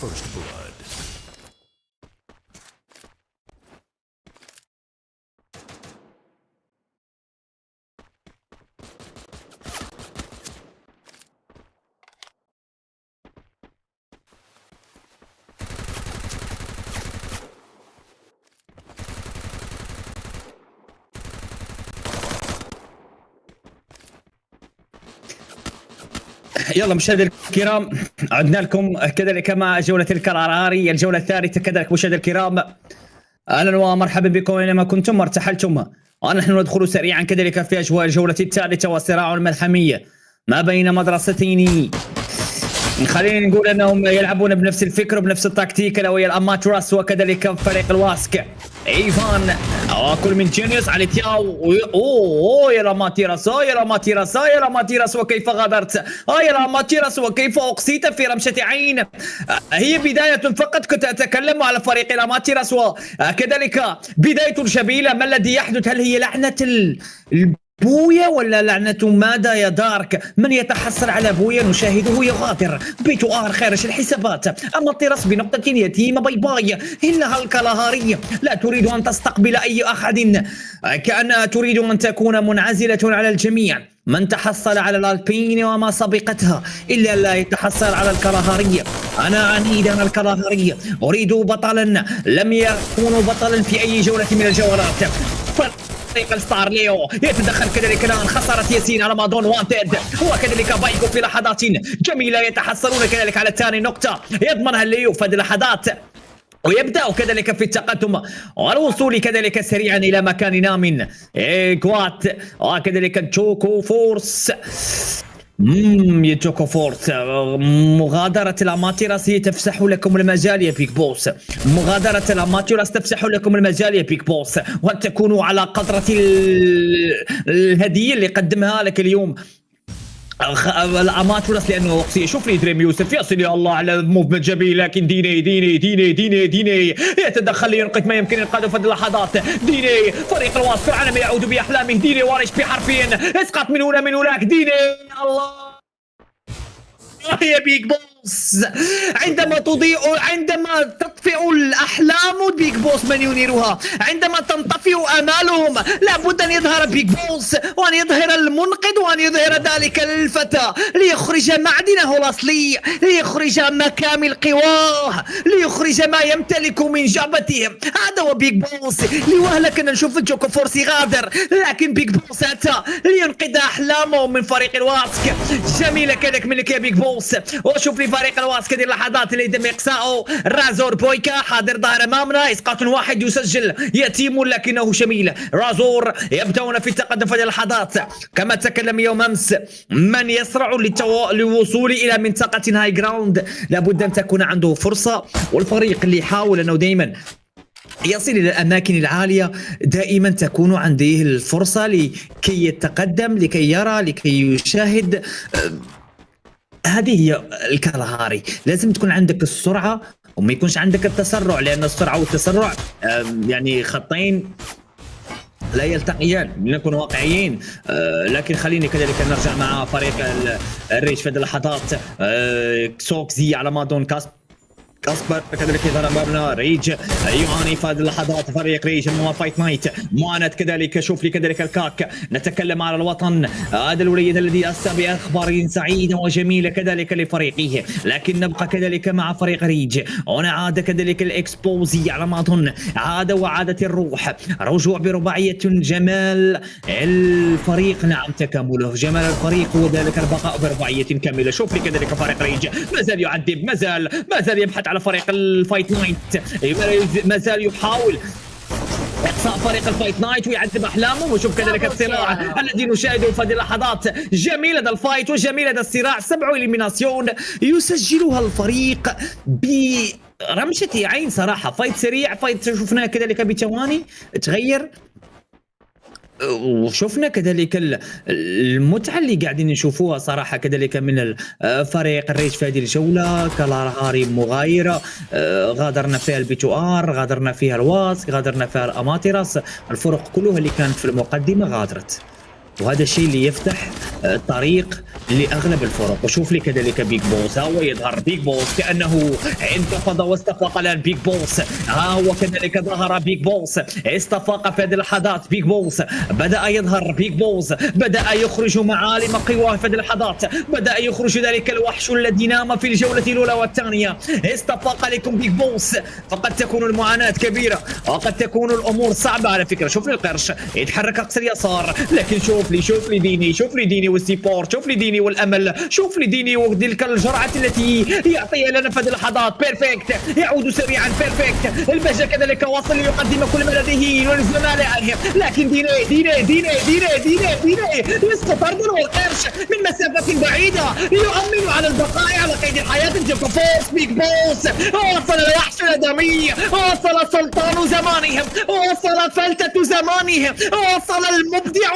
First blood. يلا مشاهدينا الكرام، عدنا لكم كذلك مع جولة الكراراري، الجولة الثالثة كذلك مشاهدينا الكرام. اهلا ومرحبا بكم اينما كنتم وارتحلتم، ونحن ندخل سريعا كذلك في اجواء الجولة الثالثة والصراع الملحمي ما بين مدرستين. خلينا نقول انهم يلعبون بنفس الفكر وبنفس التكتيك، الا وهي الاماتراس وكذلك فريق الواسك. ايفان وكل من جينيوس على تياو. اوه يا راماتيراس، يا راماتيراس، يا راماتيراس، وكيف غادرت؟ يا راماتيراس، وكيف اقصيت في رمشة عين؟ هي بداية فقط، كنت اتكلم على فريق الاماتيراس وكذلك بداية جميلة. ما الذي يحدث؟ هل هي لعنة بويا ولا لعنة ماذا يا دارك؟ من يتحصل على بويا نشاهده يغادر بيتو خارج الحسابات. أما الطرس بنقطة يتيمة باي باي. إنها الكلاهارية لا تريد أن تستقبل أي أحد، كأنها تريد أن تكون منعزلة على الجميع. من تحصل على الألبين وما سبقتها إلا لا يتحصل على الكلاهارية. أنا عنيد، أنا الكلاهارية، أريد بطلا لم يكون بطلا في أي جولة من الجولات. فريق الستار ليو يتدخل كذلك الآن. خسارة ياسين على مادون وانتد، وكذلك بايكو في لحظات جميلة يتحصلون كذلك على ثاني نقطة يضمنها ليو في اللحظات، ويبدأ كذلك في التقدم والوصول كذلك سريعا إلى مكان آمن. كوات وكذلك تشوكو فورس. يتوكو فورس. مغادرة الأماتيراس تفسح لكم المجال يا بيك بوس. مغادرة الأماتيراس تفسح لكم المجال يا بيك بوس، وأن تكونوا على قدرة الهدية اللي قدمها لك اليوم الاماتوراس. لانه وقتي شوف لي دريم يوسف يصل يا الله على موفمنت جميل، لكن ديني يتدخل لينقذ ما يمكن انقاذه في اللحظات. ديني فريق الواسطة العالمي يعود باحلامه. ديني وارش بحرفين، اسقط من هنا من هناك. ديني الله يا بيك بوس. عندما تطفئ الأحلام بيك بوس من ينيرها، عندما تنطفئ آمالهم لابد أن يظهر بيك بوس، وأن يظهر المنقذ، وأن يظهر ذلك الفتى ليخرج معدنه الأصلي، ليخرج مكامل قواه، ليخرج ما يمتلك من جعبته. هذا هو بيك بوس. لوهلك أن نشوف جوكو فورس غادر، لكن بيك بوس أتى لينقذ أحلامه من فريق الواسك. جميلة كذلك منك يا بيك بوس. وشوف لي فريق الواسك هذه اللحظات اللي يتم اقصاؤه. رازور بويكا حاضر ظهر امامنا، اسقاط واحد يسجل يتيم لكنه شميل. رازور يبدأون في التقدم في اللحظات كما تكلم يوم امس. من يسرع للوصول الى منطقة هاي جراوند لابد ان تكون عنده فرصة، والفريق اللي يحاول انه دائما يصل إلى الأماكن العالية دائما تكون عنده الفرصة لكي يتقدم، لكي يرى، لكي يشاهد. هذه هي الكالهاري. لازم تكون عندك السرعة وما يكونش عندك التسرع، لأن السرعة والتسرع يعني خطين لا يلتقيان، لنكون واقعيين. لكن خليني كذلك نرجع مع فريق الريش في هذه اللحظات. سوكزي على مادون كاسبر كذلك يظهر امامنا. ريج يعاني في هذه اللحظات فريق ريج مع فايت نايت. معاناة كذلك. شوف لي كذلك الكاك. نتكلم على الوطن، هذا الوليد الذي أتى بأخبار سعيدة وجميلة كذلك لفريقه، لكن نبقى كذلك مع فريق ريج. هنا عاد كذلك الاكسبوزي على ما اظن، عاد وعادت الروح. رجوع برباعية جمال الفريق، نعم تكامله جمال الفريق وذلك البقاء برباعية كاملة. شوف لي كذلك فريق ريج ما زال يعذب، ما زال يبحث على فريق الفايت نايت، ما زال يحاول اقصاء فريق الفايت نايت ويعذب احلامه. وشوف كذلك الصراع الذي نشاهده في هذه اللحظات. جميل هذا الفايت وجميل هذا الصراع. 7 إليميناسيون يسجلها الفريق برمشة عين صراحة. فايت سريع، فايت شفناه كذلك بثواني تغير، وشفنا كذلك المتعة اللي قاعدين نشوفوها صراحة كذلك من فريق الريش في هذه الجولة. كالهاري مغايرة، غادرنا فيها البي2 ار، غادرنا فيها الواسك، غادرنا فيها الاماتيراس. الفرق كلها اللي كانت في المقدمة غادرت. وهذا الشيء اللي يفتح طريق لأغلب الفرق. وشوف لي كذلك بيج بوس، ها هو يظهر بيج بوس كأنه انتفض واستفاق الآن بيج بوس، ها هو كذلك ظهر بيج بوس، استفاق في هذه اللحظات بيج بوس، بدأ يظهر بيج بوس، بدأ يخرج معالم قواه في هذه اللحظات، بدأ يخرج ذلك الوحش الذي نام في الجولة الأولى والثانية. استفاق لكم بيج بوس، فقد تكون المعاناة كبيرة وقد تكون الأمور صعبة على فكرة. شوف لي القرش يتحرك أقصى اليسار، لكن شوف لي ديني، شوف لي ديني والسيبورت، شوف لي ديني والامل، شوف لي ديني وتلك الجرعه التي يعطيها لنا في هذه اللحظات. بيرفكت، يعود سريعا بيرفكت، البجا كذلك واصل ليقدم كل ما لديه ولزملائه، لكن ديني يسقط ارضا والقرش من مسافه بعيده يؤمن على البقاء على قيد الحياه. جوكو فورس بيج بوس، وصل الوحش الادمي، وصل سلطان زمانهم، وصل فلتة زمانهم، وصل المبدع،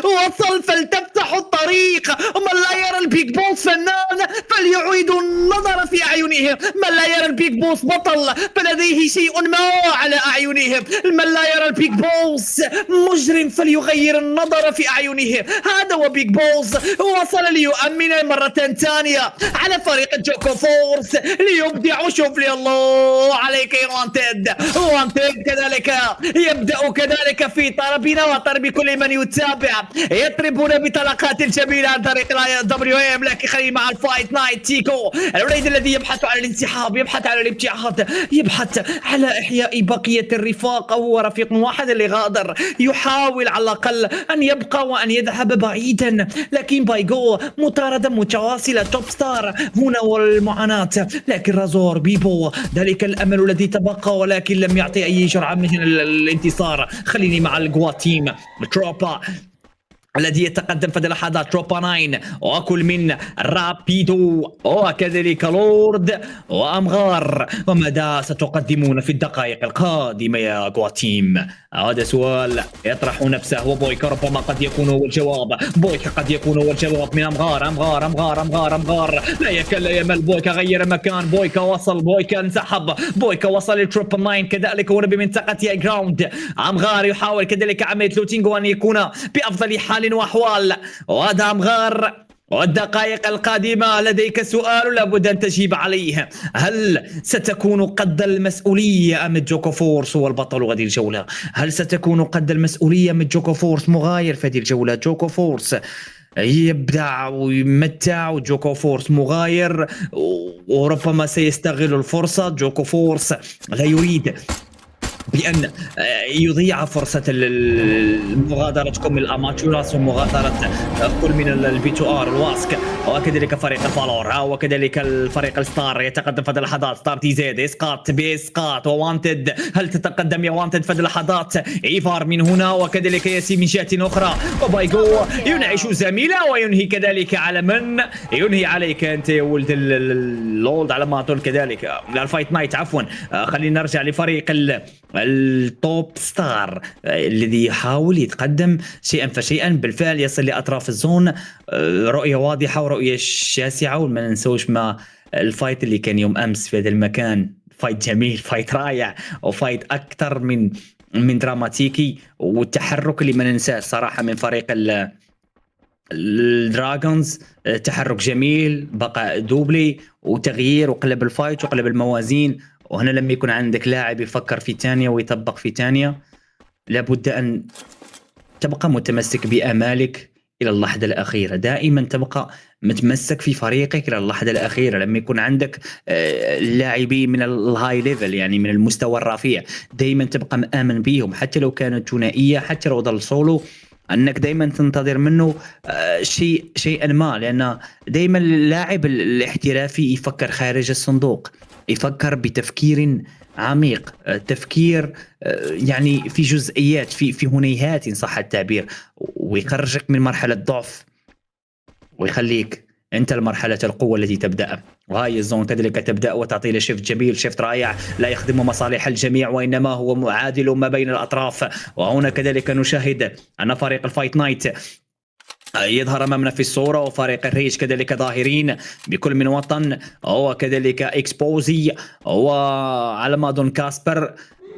وصل فلتفتح الطريق. من لا يرى البيج بوس فنان فليعيد النظر في أعينهم، من لا يرى البيج بوس بطل فلديه شيء ما على أعينهم، من لا يرى البيج بوس مجرم فليغير النظر في أعينهم. هذا هو بيج بوس، وصل ليؤمن مرة ثانية على فريق جوكو فورس ليبدع. شوف لي الله عليك يا وانتد كذلك يبدأ كذلك في طربنا وطرب كل من يتابع، يطربون بطلقات جميلة عن طريق دبليو ام. لكن خلينا مع الفايت نايت. تيكو الريد الذي يبحث عن الانسحاب، يبحث عن الابتعاد، يبحث على إحياء بقية الرفاق. هو رفيق واحد اللي غادر، يحاول على الأقل أن يبقى وأن يذهب بعيدا، لكن بايجو مطاردة متواصلة. توب ستار هنا والمعاناة، لكن رازور بيبو ذلك الأمل الذي تبقى ولكن لم يعطي أي جرعة من الانتصار. خليني مع الجوا تيم. تروبا الذي يتقدم في اللحظات، تروبا 9 وكل من رابيدو وكذلك لورد وأمغار. وماذا ستقدمون في الدقائق القادمة يا جواتيم؟ هذا سؤال يطرح نفسه، وبويكا ربما قد يكون هو الجواب. بويكا قد يكون هو الجواب من أمغار. لا يكل لا يمل. بويكا غير مكان، بويكا وصل، بويكا انسحب، بويكا وصل لتروبا 9 كذلك هنا بمنطقة هاي جراوند. أمغار يحاول كذلك عملية لوتينج وأن يكون بأفضل حال وأحوال. وهذا أمغار. والدقائق القادمة لديك سؤال لابد أن تجيب عليه، هل ستكون قد المسؤولية أم جوكو فورس هو البطل هذه الجولة؟ هل ستكون قد المسؤولية من جوكو فورس مغاير في هذه الجولة؟ جوكو فورس يبدع ويمتع، وجوكو فورس مغاير وربما سيستغل الفرصة. جوكو فورس لا يريد بأن يضيع فرصة مغادرتكم الأماتشوراس ومغادرة كل من البي تو ار الواسك وكذلك فريق الفالور وكذلك الفريق الستار يتقدم في اللحظات. ستار تي زد اسقاط باسقاط ووانتد. هل تتقدم يا وانتد في اللحظات؟ ايفار من هنا وكذلك ياسين من جهة أخرى، وبايجو ينعش زميله وينهي كذلك على من ينهي عليك أنت يا ولد اللولد على ما أظن كذلك الفايت نايت. عفوا خلينا نرجع لفريق التوب ستار الذي يحاول يتقدم شيئا فشيئا. بالفعل يصل لأطراف الزون، رؤية واضحة ورؤية شاسعة. وما ننسوش ما الفايت اللي كان يوم أمس في هذا المكان، فايت جميل، فايت رائع، وفايت أكثر من دراماتيكي. والتحرك اللي ما ننساه صراحة من فريق الدراغونز، تحرك جميل، بقى دوبلي وتغيير وقلب الفايت وقلب الموازين. وهنا لما يكون عندك لاعب يفكر في ثانية ويطبق في ثانية، لابد أن تبقى متمسك بأمالك إلى اللحظة الأخيرة. دائما تبقى متمسك في فريقك إلى اللحظة الأخيرة. لما يكون عندك لاعبين من الهاي ليفل، يعني من المستوى الرفيع، دائما تبقى مآمن بيهم حتى لو كانت ثنائية، حتى لو ظل سولو، أنك دائما تنتظر منه شيئا ما. لأن دائما اللاعب الاحترافي يفكر خارج الصندوق، يفكر بتفكير عميق، تفكير يعني في جزئيات، في هنيهات إن صح التعبير، ويخرجك من مرحلة ضعف ويخليك أنت المرحلة القوة التي تبدأ. وهاي الزون كذلك تبدأ وتعطي له شيفت جميل، شيفت رائع لا يخدم مصالح الجميع وإنما هو معادل ما بين الأطراف. وهنا كذلك نشاهد أن فريق الفايت نايت يظهر أمامنا في الصورة، وفريق الريش كذلك ظاهرين بكل من وطن، وكذلك إكسبوزي وعلى ما أظن كاسبر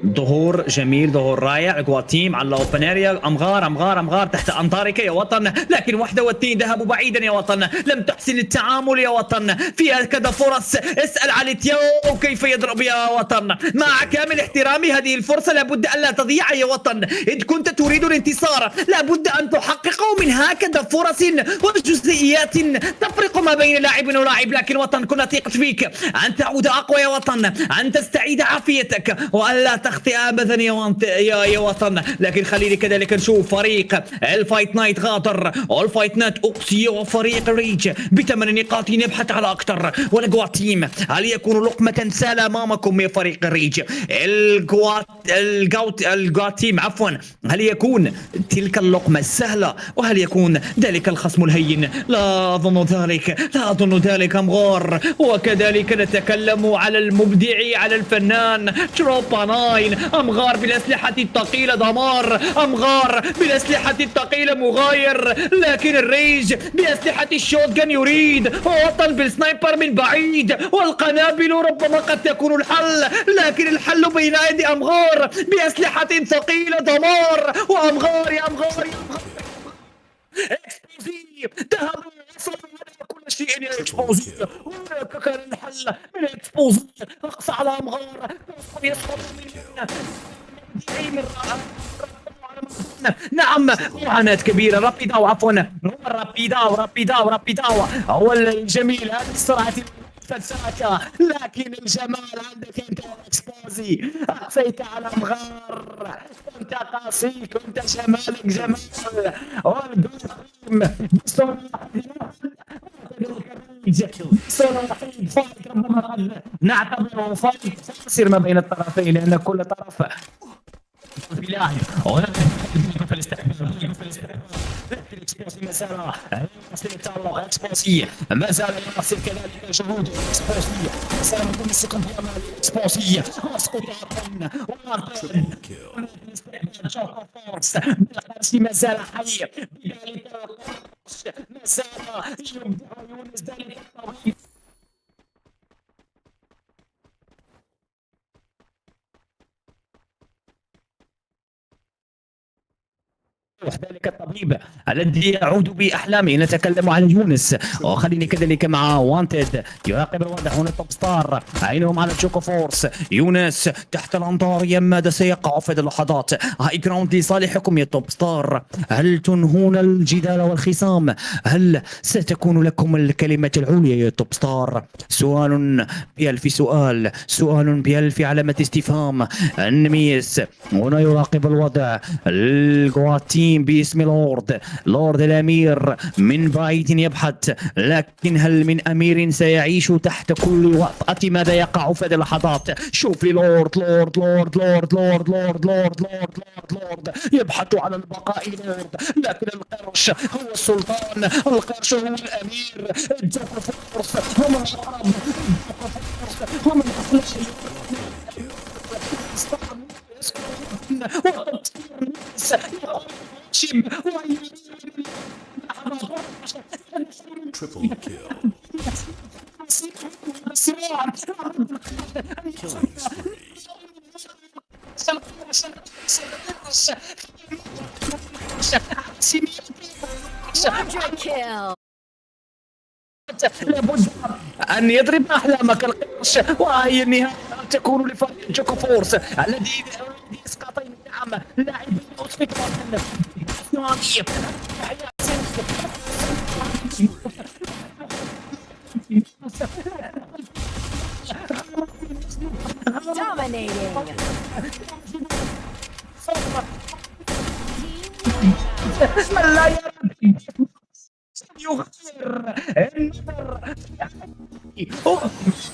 ظهور جميل، ظهور رائع. جواتيم على الاوبن اريا، امغار امغار امغار تحت انطارك يا وطن، لكن واحده واثنين ذهبوا بعيدا يا وطن، لم تحسن التعامل يا وطن، فيها كذا فرص. اسال على تياو كيف يضرب يا وطن، مع كامل احترامي هذه الفرصه لابد ان لا تضيع يا وطن، ان كنت تريد الانتصار لابد ان تحققوا من هكذا فرص وجزئيات تفرق ما بين لاعب ولاعب. لكن وطن كنا ثقة فيك ان تعود اقوى يا وطن، ان تستعيد عافيتك وان لا تخطئ ابدا يا وطن. لكن خليني كذلك نشوف فريق الفايت نايت غادر، الفايت نايت اقصي وفريق ريج ب8 نقاط يبحث على اكثر. والجوات تيم هل يكون لقمة سهلة امامكم يا فريق ريج؟ الجوات تيم عفوا، هل يكون تلك اللقمة السهلة وهل يكون ذلك الخصم الهين؟ لا اظن ذلك، لا اظن ذلك امغار. وكذلك نتكلم على المبدع، على الفنان تروبا 9. امغار بالاسلحه الثقيله دمار، امغار بالاسلحه الثقيله مغاير، لكن الريج باسلحه الشوت جن يريد وطن بالسنايبر من بعيد، والقنابل ربما قد تكون الحل، لكن الحل بين ايدي امغار باسلحه ثقيله دمار. وامغار يا امغار يا امغار اكسبلوزيف ذهبوا وصلوا كل شيء الى اكسبلوزيف. هناك كان الحل من اكسبلوزيف، اقصى على امغار يسقط من نعم معاناة كبيرة. رابيداو عفوا، رابيداو هو الجميل، هذه السرعة فلسفة، لكن الجمال عندك انت اكسبوزي، اقصيت على امغار، كنت قاسي، كنت جمالك جمال. والجيم ربما قد نعتبره فايت فاصل ما بين الطرفين، لان كل طرف بالله في الاستقبال اكسبوسي ما زال يتألق، اكسبوسي ما زال يواصل كذلك جهوده، اكسبوسي ما زال متمسكا بأمال اكسبوسي. اسقط عطن وانطن جوكو فورس بالقرش ما زال حي، بذلك ما زال يبدع يونس ذلك الطويل. ذلك الطبيب الذي يعود بأحلامه. نتكلم عن يونس، وخليني كذلك مع وانتد يراقب الوضع هنا. توب ستار عينهم على جوكو فورس. يونس تحت الأنظار، ماذا سيقع في هذه اللحظات؟ هاي جراوند لصالحكم يا توب ستار، هل تنهون الجدال والخصام؟ هل ستكون لكم الكلمة العليا يا توب ستار؟ سؤال بألف سؤال، سؤال بألف علامة استفهام. النميس هنا يراقب الوضع، الجواتيم باسم لورد الأمير من بعيد يبحث، لكن هل من أمير سيعيش تحت كل وطأة؟ ماذا يقع في هذه اللحظات؟ شوف لي لورد يبحث على البقاء لورد، لكن القرش هو السلطان، القرش هو الأمير، جوكو فورس هم الأقرب، جوكو فورس هم الأقرب. Triple kill. Killing spree. Quadra kill. لابد أن يضرب أحلامك القرش، وهي النهاية تكون لفريق جوكو فورس الذي إسقاطين. نعم لاعبين أسفك Dominating. من لا يغير النظر